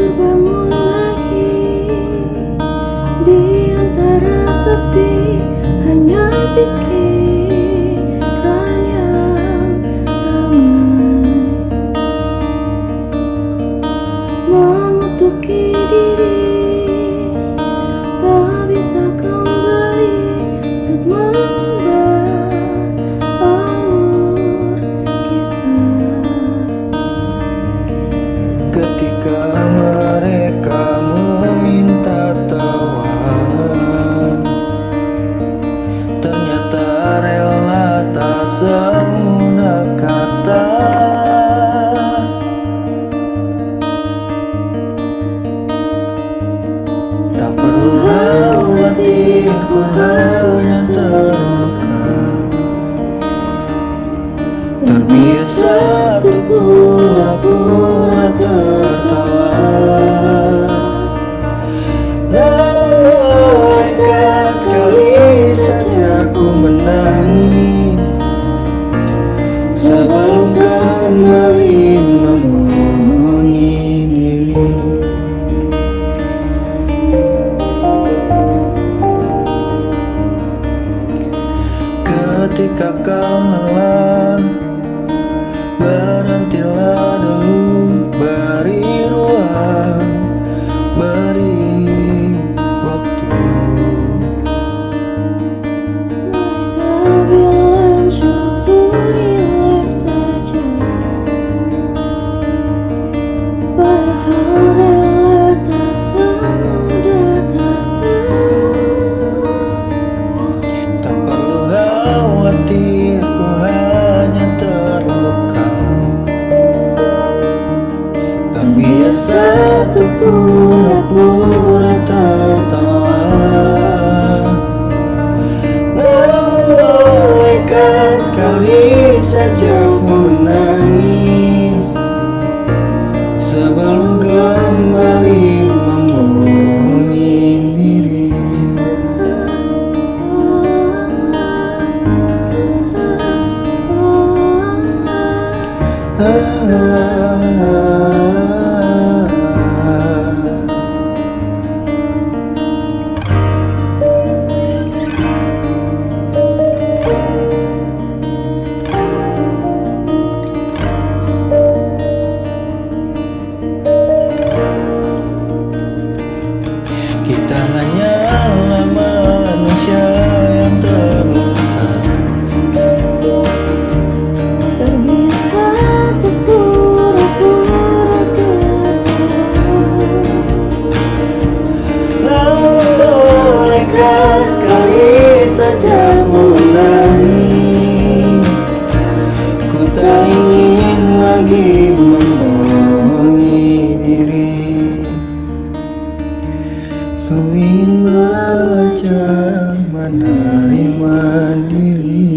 terbangun lagi di antara sepi, hanya pikiran yang ramai mengutuki diri, tak bisa kembali untuk mengubah alur kisah. Ketika mereka meminta tawar, ternyata rela tak semudah kata. Tak perlu khawatir, ku hanya terluka, terbiasa untuk pura-pura tertawa. Namun bolehkah sekali saja ku menangis sebelum kembali memohoni diri. Ketika kau lelah, berhentilah dulu, beri ruang, beri waktu. Mereka bilang syukurilah saja, padahal rela tak semudah kata. Tak perlu khawatir, ku hanya terluka, terbiasa untuk pura-pura tertawa. Namun bolehkah sekali saja ku menangis sebelum kembali memohoni diri. Kita hanyalah manusia yang terluka, Terbiasa untuk pura-pura tertawa. namun bolehkah sekali saja ku menangis. Ku tak ingin lagi memohoni diri, ku ingin belajar menerima diri.